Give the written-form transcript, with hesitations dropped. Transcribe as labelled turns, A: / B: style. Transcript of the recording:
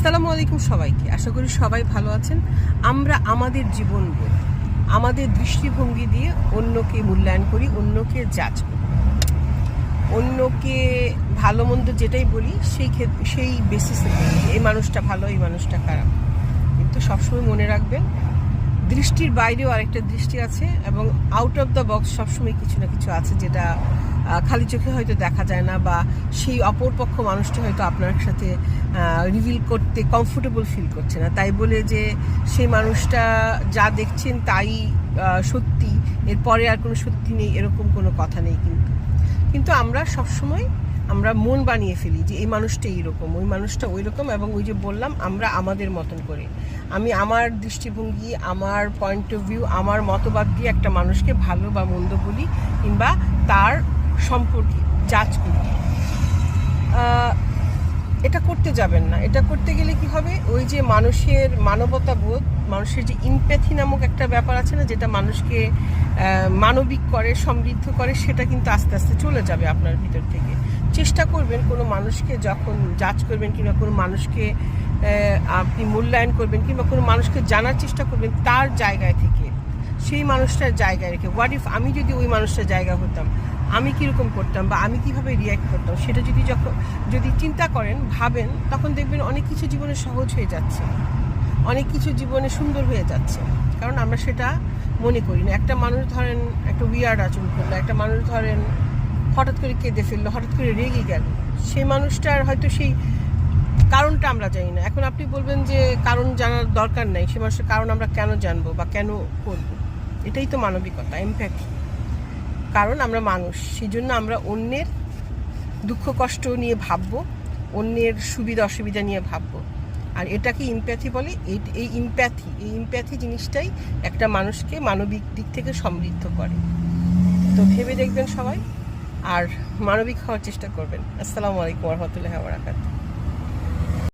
A: আসসালামু আলাইকুম সবাইকে। আশা করি সবাই ভালো আছেন। আমরা আমাদের জীবনবোধ, আমাদের দৃষ্টিভঙ্গি দিয়ে অন্যকে মূল্যায়ন করি, অন্যকে জাজ করি, অন্যকে ভালো মন্দ যেটাই বলি সেই বেসিসে বলি এই মানুষটা ভালো, এই মানুষটা খারাপ। কিন্তু সবসময় মনে রাখবেন, দৃষ্টির বাইরেও আরেকটা দৃষ্টি আছে এবং আউট অফ দ্য বক্স সবসময় কিছু না কিছু আছে যেটা খালি চোখে হয়তো দেখা যায় না, বা সেই অপরপক্ষ মানুষটি হয়তো আপনার সাথে রিভিল করতে কমফোর্টেবল ফিল করছে না। তাই বলে যে সেই মানুষটা যা দেখছেন তাই সত্যি, এরপরে আর কোনো সত্যি নেই, এরকম কোনো কথা নেই। কিন্তু আমরা সবসময় আমরা মন বানিয়ে ফেলি যে এই মানুষটা এইরকম, ওই মানুষটা ওই রকম, এবং ওই যে বললাম আমরা আমাদের মতন করে, আমি আমার দৃষ্টিভঙ্গি, আমার পয়েন্ট অফ ভিউ, আমার মতবাদ দিয়ে একটা মানুষকে ভালো বা মন্দ বলি, কিংবা তার সম্পর্কে জাজ করি। এটা করতে যাবেন না। এটা করতে গেলে কি হবে, ওই যে মানুষের মানবতা বোধ, মানুষের যে ইমপ্যাথি নামক একটা ব্যাপার আছে না, যেটা মানুষকে মানবিক করে, সমৃদ্ধ করে, সেটা কিন্তু আস্তে আস্তে চলে যাবে আপনার ভিতর থেকে। চেষ্টা করবেন কোনো মানুষকে যখন জাজ করবেন, কিংবা কোনো মানুষকে আপনি মূল্যায়ন করবেন, কিংবা কোনো মানুষকে জানার চেষ্টা করবেন তার জায়গায় থেকে, সেই মানুষটার জায়গায় রেখে, হোয়াট ইফ আমি যদি ওই মানুষটার জায়গা হতাম, আমি কীরকম করতাম বা আমি কীভাবে রিয়্যাক্ট করতাম, সেটা যদি চিন্তা করেন, ভাবেন, তখন দেখবেন অনেক কিছু জীবনে সহজ হয়ে যাচ্ছে, অনেক কিছু জীবনে সুন্দর হয়ে যাচ্ছে। কারণ আমরা সেটা মনে করি না। একটা মানুষ ধরেন একটা উইয়ার্ড আচরণ করলো, একটা মানুষ ধরেন হঠাৎ করে কেঁদে ফেললো, হঠাৎ করে রেগে গেল, সেই মানুষটার হয়তো সেই কারণটা আমরা জানি না। এখন আপনি বলবেন যে কারণ জানার দরকার নাই, সে মানুষের কারণ আমরা কেন জানবো বা কেন করবো? এটাই তো মানবিকতা, এমপ্যাথি। কারণ আমরা মানুষ, সেই জন্য আমরা অন্যের দুঃখ কষ্ট নিয়ে ভাববো, অন্যের সুবিধা অসুবিধা নিয়ে ভাববো। আর এটাকে ইমপ্যাথি বলে। এই ইমপ্যাথি জিনিসটাই একটা মানুষকে মানবিক দিক থেকে সমৃদ্ধ করে। তো ভেবে দেখবেন সবাই, আর মানবিক হওয়ার চেষ্টা করবেন। আসসালামু আলাইকুম ওয়া রাহমাতুল্লাহি ওয়া বারাকাতুহু।